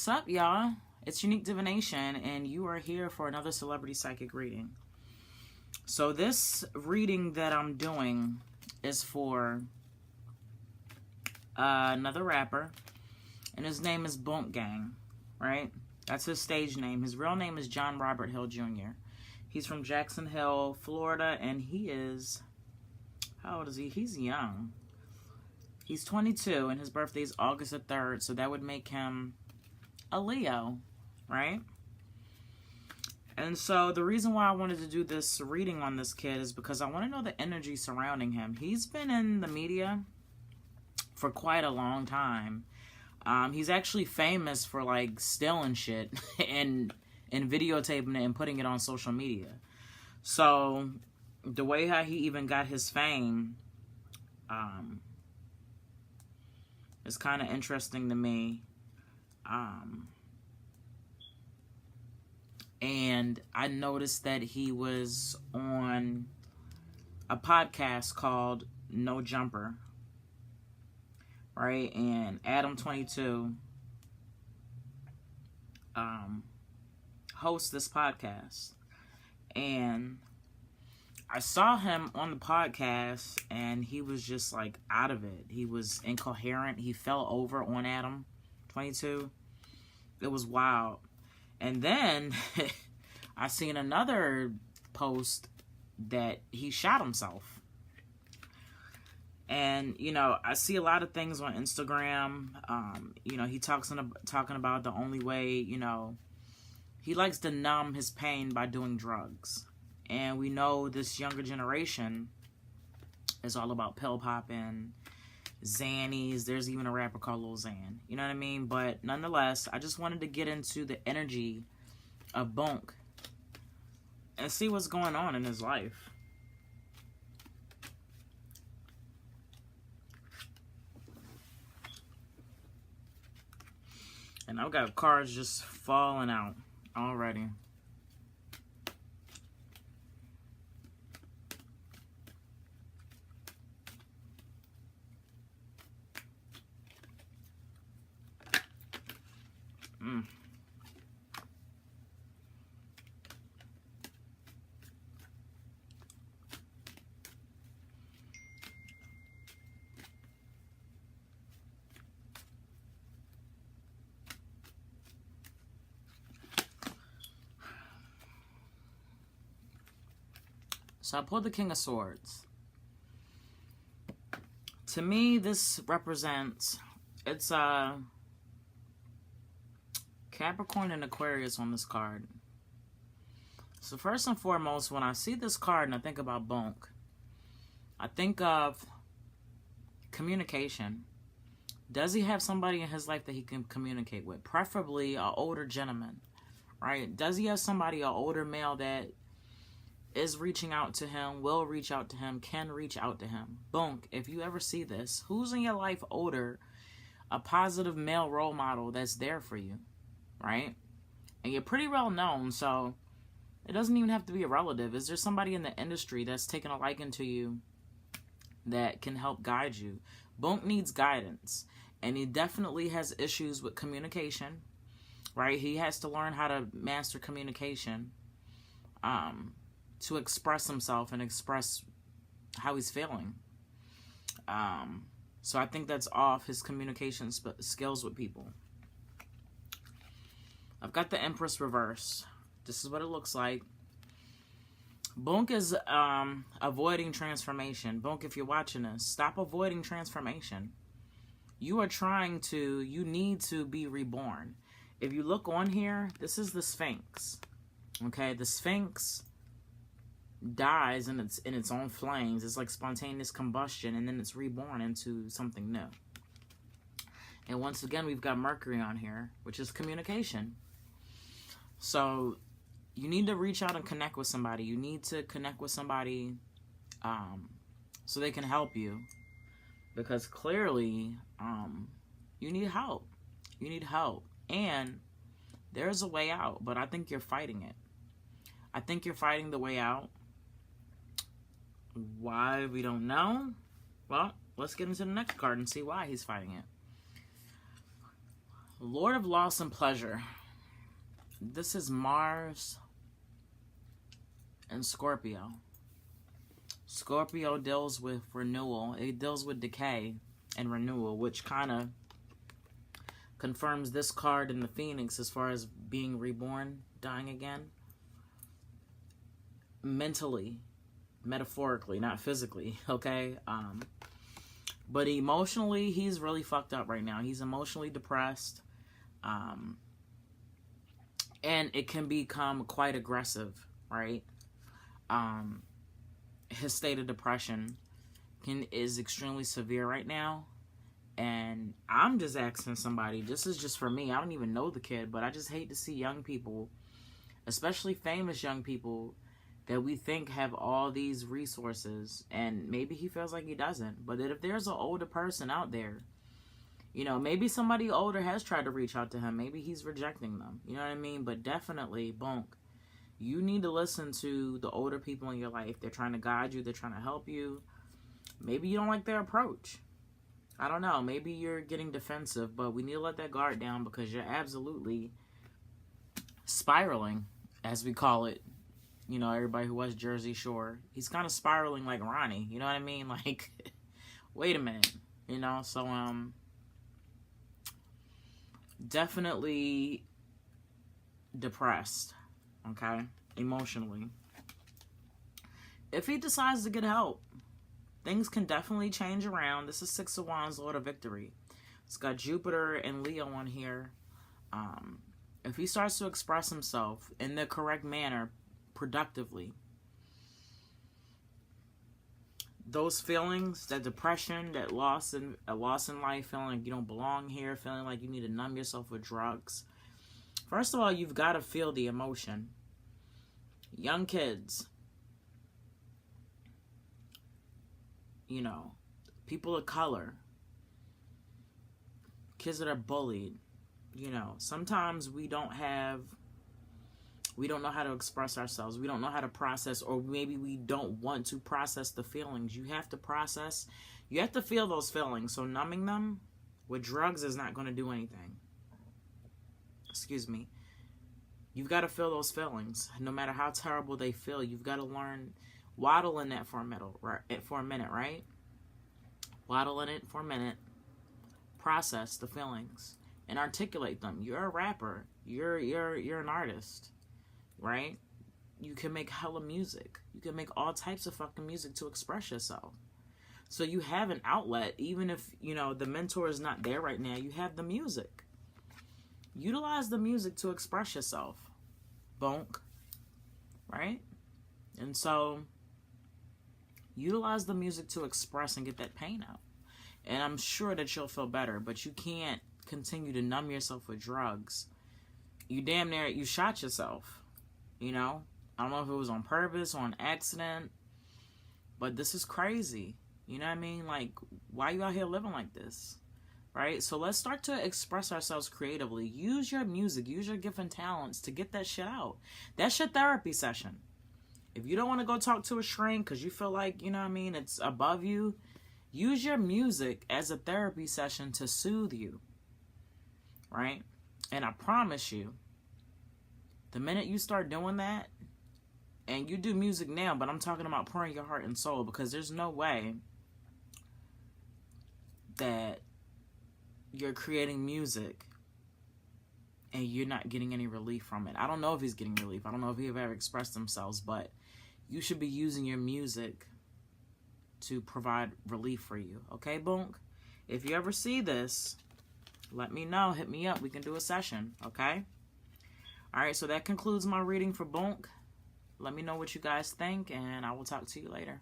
What's up, y'all? It's Unique Divination, and you are here for another celebrity psychic reading. So this reading that I'm doing is for another rapper, and his name is Boonk Gang, right? That's his stage name. His real name is John Robert Hill Jr. He's from Jackson Hill, Florida, and he is, how old is he? He's young. He's 22, and his birthday is August the 3rd, so that would make him a Leo, right? And so the reason why I wanted to do this reading on this kid is because I want to know the energy surrounding him. He's been in the media for quite a long time. He's actually famous for like stealing shit and videotaping it and putting it on social media. So the way how he even got his fame is kind of interesting to me. And I noticed that he was on a podcast called No Jumper, right? And Adam22 hosts this podcast. And I saw him on the podcast, and he was just like out of it. He was incoherent. He fell over on Adam22. It was wild. And then I seen another post that he shot himself. And, you know, I see a lot of things on Instagram. You know, he talking about the only way, you know, he likes to numb his pain by doing drugs. And we know this younger generation is all about pill popping, Xannies. There's even a rapper called Lil Xan. You know what I mean? But nonetheless, I just wanted to get into the energy of Boonk and see what's going on in his life. And I've got cards just falling out already. So I pulled the King of Swords. To me, this represents, it's Capricorn and Aquarius on this card. So first and foremost, when I see this card and I think about Boonk, I think of communication. Does he have somebody in his life that he can communicate with? Preferably an older gentleman, right? Does he have somebody, an older male that is reaching out to him, will reach out to him, can reach out to him? Boonk, if you ever see this, who's in your life older, a positive male role model that's there for you, right? And you're pretty well known, so it doesn't even have to be a relative. Is there somebody in the industry that's taken a liking to you that can help guide you? Boonk needs guidance, and he definitely has issues with communication, right? He has to learn how to master communication, to express himself and express how he's feeling. So I think that's off his communication skills with people. I've got the Empress reverse. This is what it looks like. Boonk is avoiding transformation. Boonk, if you're watching this, stop avoiding transformation. You need to be reborn. If you look on here, this is the Sphinx. Okay, the Sphinx dies in its own flames. It's like spontaneous combustion, and then it's reborn into something new. And once again, we've got Mercury on here, which is communication. So you need to reach out and connect with somebody. You need to connect with somebody so they can help you, because clearly you need help. You need help, and there's a way out, but I think you're fighting it. I think you're fighting the way out. Why, we don't know. Well, let's get into the next card and see why he's fighting it. Lord of loss and pleasure. This is Mars and Scorpio. Scorpio deals with renewal. It deals with decay and renewal, which kind of confirms this card in the Phoenix as far as being reborn, dying again. Mentally, metaphorically, not physically, okay? But emotionally, he's really fucked up right now. He's emotionally depressed. And it can become quite aggressive, right? His state of depression is extremely severe right now. And I'm just asking somebody, this is just for me, I don't even know the kid, but I just hate to see young people, especially famous young people, that we think have all these resources, and maybe he feels like he doesn't. But if there's an older person out there, you know, maybe somebody older has tried to reach out to him. Maybe he's rejecting them. You know what I mean? But definitely, Boonk, you need to listen to the older people in your life. They're trying to guide you. They're trying to help you. Maybe you don't like their approach. I don't know. Maybe you're getting defensive, but we need to let that guard down because you're absolutely spiraling, as we call it. You know, everybody who was Jersey Shore. He's kind of spiraling like Ronnie. You know what I mean? Like, wait a minute. You know, so, definitely depressed, okay, emotionally. If he decides to get help, things can definitely change around. This is Six of Wands, Lord of Victory. It's got Jupiter and Leo on here. If he starts to express himself in the correct manner, productively, those feelings, that depression, that loss in life, feeling like you don't belong here, feeling like you need to numb yourself with drugs. First of all, you've got to feel the emotion. Young kids, you know, people of color, kids that are bullied, you know, sometimes we don't know how to express ourselves. We don't know how to process, or maybe we don't want to process the feelings. You have to process. You have to feel those feelings. So numbing them with drugs is not going to do anything. Excuse me. You've got to feel those feelings. No matter how terrible they feel, you've got to learn. Waddle in that for a minute, right? Waddle in it for a minute. Process the feelings and articulate them. You're a rapper. You're an artist. Right? You can make hella music. You can make all types of fucking music to express yourself. So you have an outlet, even if, you know, the mentor is not there right now, you have the music. Utilize the music to express yourself. Boonk. Right? And so, utilize the music to express and get that pain out. And I'm sure that you'll feel better, but you can't continue to numb yourself with drugs. You damn near, you shot yourself. You know, I don't know if it was on purpose or an accident, but this is crazy. You know what I mean? Like, why are you out here living like this? Right? So let's start to express ourselves creatively. Use your music, use your gift and talents to get that shit out. That's your therapy session. If you don't want to go talk to a shrink because you feel like, you know what I mean, it's above you, use your music as a therapy session to soothe you. Right? And I promise you, the minute you start doing that, and you do music now, but I'm talking about pouring your heart and soul, because there's no way that you're creating music and you're not getting any relief from it. I don't know if he's getting relief. I don't know if he's ever expressed themselves, but you should be using your music to provide relief for you. Okay, Boonk? If you ever see this, let me know. Hit me up. We can do a session, okay? Alright, so that concludes my reading for Boonk. Let me know what you guys think, and I will talk to you later.